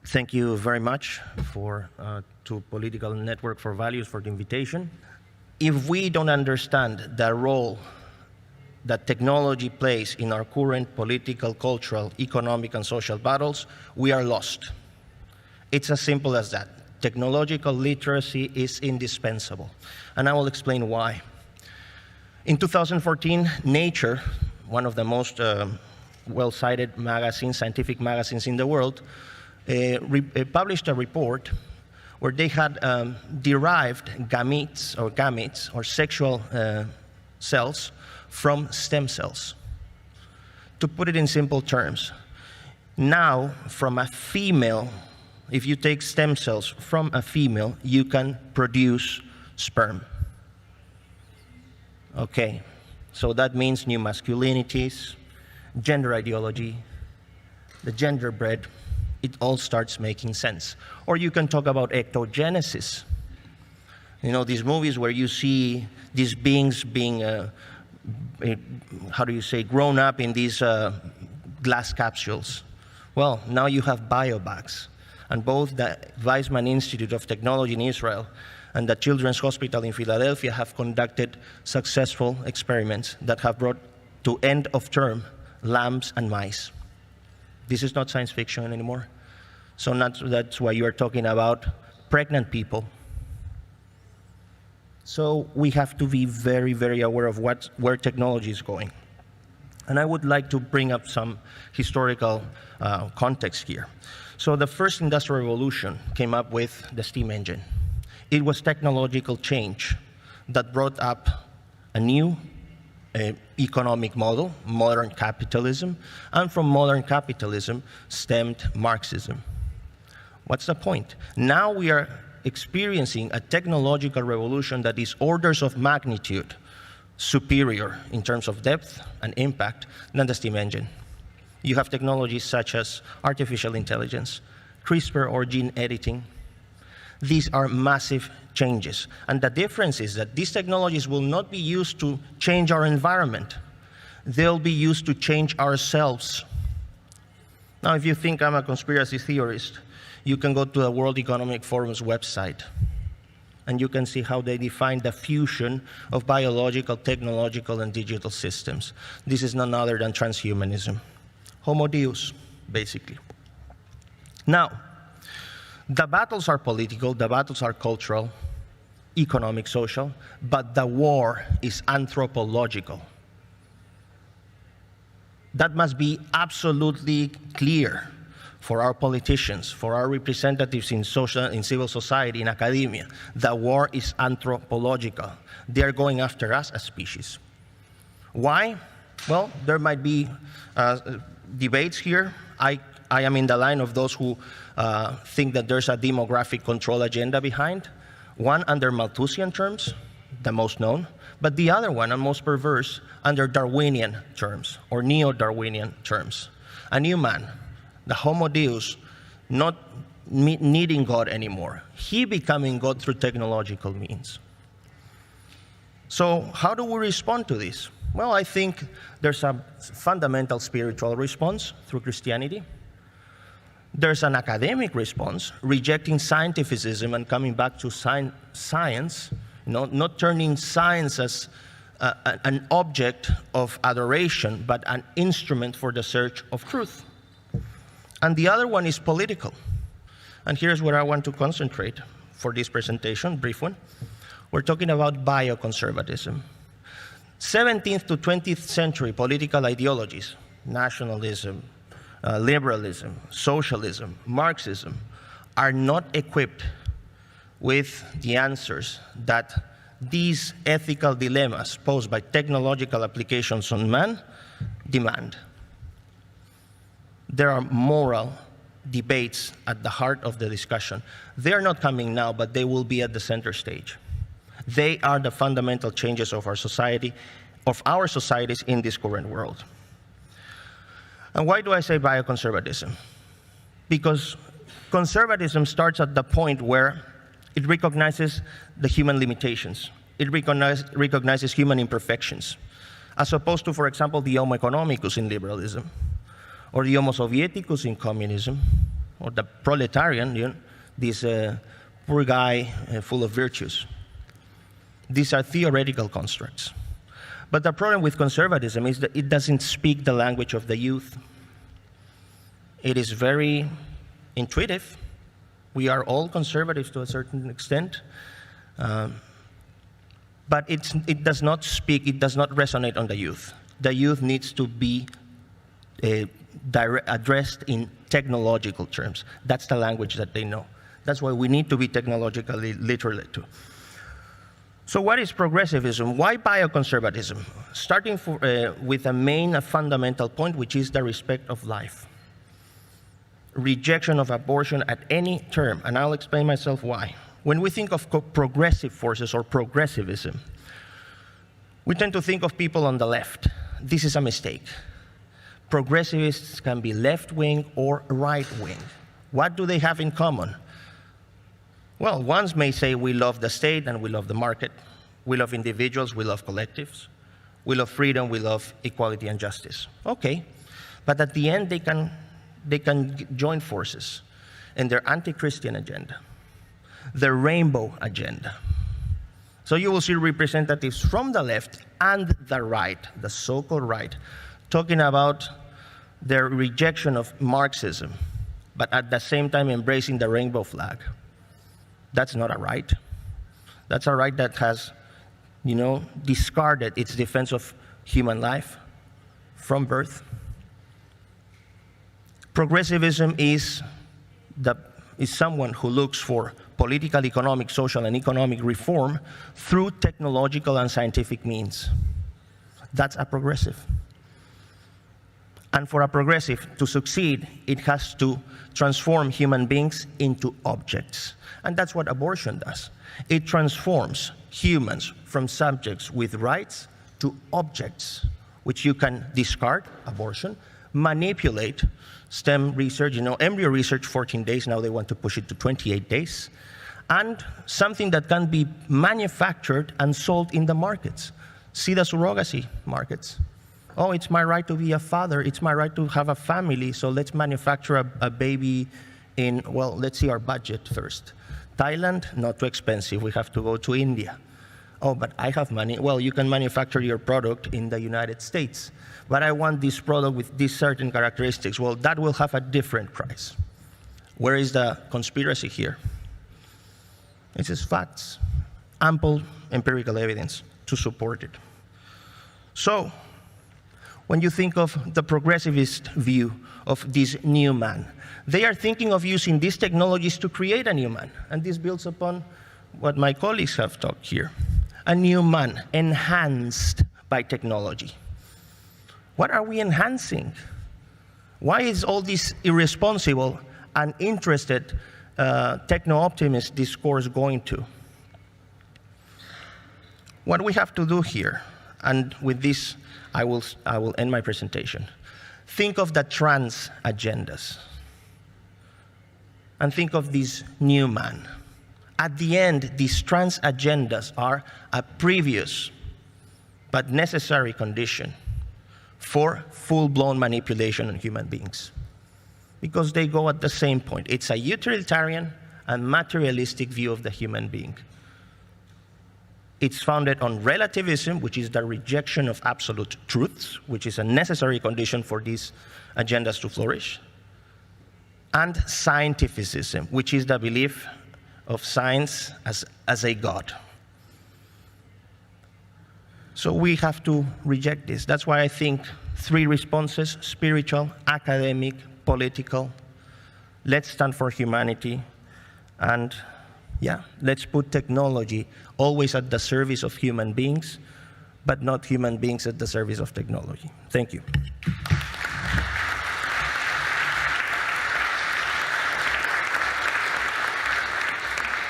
Thank you very much to Political Network for Values for the invitation. If we don't understand the role that technology plays in our current political, cultural, economic, and social battles, we are lost. It's as simple as that. Technological literacy is indispensable, and I will explain why. In 2014, Nature, one of the most well-cited magazines, scientific magazines in the world, published a report where they had derived gametes or sexual cells from stem cells. To put it in simple terms, now from a female, if you take stem cells from a female, you can produce sperm. Okay, so that means new masculinities, gender ideology, the gender bread, it all starts making sense. Or you can talk about ectogenesis. You know, these movies where you see these beings being, grown up in these glass capsules. Well, now you have biobags. And both the Weizmann Institute of Technology in Israel and the Children's Hospital in Philadelphia have conducted successful experiments that have brought to end of term lambs and mice. This is not science fiction anymore. So that's why you are talking about pregnant people. So we have to be very, very aware of where technology is going. And I would like to bring up some historical context here. So the first industrial revolution came up with the steam engine. It was technological change that brought up a new economic model, modern capitalism, and from modern capitalism stemmed Marxism. What's the point? Now we are experiencing a technological revolution that is orders of magnitude superior in terms of depth and impact than the steam engine. You have technologies such as artificial intelligence, CRISPR or gene editing. These are massive changes. And the difference is that these technologies will not be used to change our environment. They'll be used to change ourselves. Now, if you think I'm a conspiracy theorist, you can go to the World Economic Forum's website, and you can see how they define the fusion of biological, technological, and digital systems. This is none other than transhumanism. Homo Deus, basically. Now, the battles are political, the battles are cultural, economic, social, but the war is anthropological. That must be absolutely clear for our politicians, for our representatives in civil society, in academia. The war is anthropological. They are going after us as species. Why? Well, there might be debates here. I am in the line of those who think that there's a demographic control agenda behind. One under Malthusian terms, the most known, but the other one, and most perverse, under Darwinian terms, or neo-Darwinian terms. A new man, the Homo Deus, not needing God anymore. He becoming God through technological means. So how do we respond to this? Well, I think there's a fundamental spiritual response through Christianity. There's an academic response, rejecting scientificism and coming back to science, not turning science as an object of adoration, but an instrument for the search of truth. And the other one is political. And here's where I want to concentrate for this presentation, brief one. We're talking about bioconservatism. 17th to 20th century political ideologies, nationalism, liberalism, socialism, Marxism, are not equipped with the answers that these ethical dilemmas posed by technological applications on man demand. There are moral debates at the heart of the discussion. They're not coming now, but they will be at the center stage. They are the fundamental changes of our society, of our societies in this current world. And why do I say bioconservatism? Because conservatism starts at the point where it recognizes the human limitations. It recognizes human imperfections, as opposed to, for example, the Homo economicus in liberalism, or the Homo Sovieticus in communism, or the proletarian, this poor guy full of virtues. These are theoretical constructs. But the problem with conservatism is that it doesn't speak the language of the youth. It is very intuitive. We are all conservatives to a certain extent. But it does not speak, it does not resonate on the youth. The youth needs to be addressed in technological terms. That's the language that they know. That's why we need to be technologically literate too. So what is progressivism? Why bioconservatism? Starting with a fundamental point, which is the respect of life. Rejection of abortion at any term, and I'll explain myself why. When we think of progressive forces or progressivism, we tend to think of people on the left. This is a mistake. Progressivists can be left-wing or right-wing. What do they have in common? Well, ones may say we love the state and we love the market. We love individuals, we love collectives. We love freedom, we love equality and justice. Okay, but at the end they can join forces in their anti-Christian agenda, their rainbow agenda. So you will see representatives from the left and the right, the so-called right, talking about their rejection of Marxism, but at the same time embracing the rainbow flag. That's not a right. That's a right that has, discarded its defense of human life from birth. Progressivism is someone who looks for political, economic, social, and economic reform through technological and scientific means. That's a progressive. And for a progressive to succeed, it has to transform human beings into objects. And that's what abortion does. It transforms humans from subjects with rights to objects, which you can discard, abortion, manipulate, STEM research, embryo research, 14 days, now they want to push it to 28 days, and something that can be manufactured and sold in the markets. See the surrogacy markets. Oh, it's my right to be a father, it's my right to have a family, so let's manufacture a baby in, well, let's see our budget first. Thailand, not too expensive, we have to go to India. Oh, but I have money. Well, you can manufacture your product in the United States, but I want this product with these certain characteristics. Well, that will have a different price. Where is the conspiracy here? It's just facts, ample empirical evidence to support it. So, when you think of the progressivist view of this new man, they are thinking of using these technologies to create a new man. And this builds upon what my colleagues have talked here. A new man enhanced by technology. What are we enhancing? Why is all this irresponsible and interested techno-optimist discourse going to? What we have to do here, and with this I will end my presentation. Think of the trans agendas. And think of this new man. At the end, these trans agendas are a previous but necessary condition for full-blown manipulation of human beings, because they go at the same point. It's a utilitarian and materialistic view of the human being. It's founded on relativism, which is the rejection of absolute truths, which is a necessary condition for these agendas to flourish, and scientificism, which is the belief of science as a god. So we have to reject this. That's why I think 3 responses: spiritual, academic, political. Let's stand for humanity, and let's put technology always at the service of human beings, but not human beings at the service of technology. Thank you.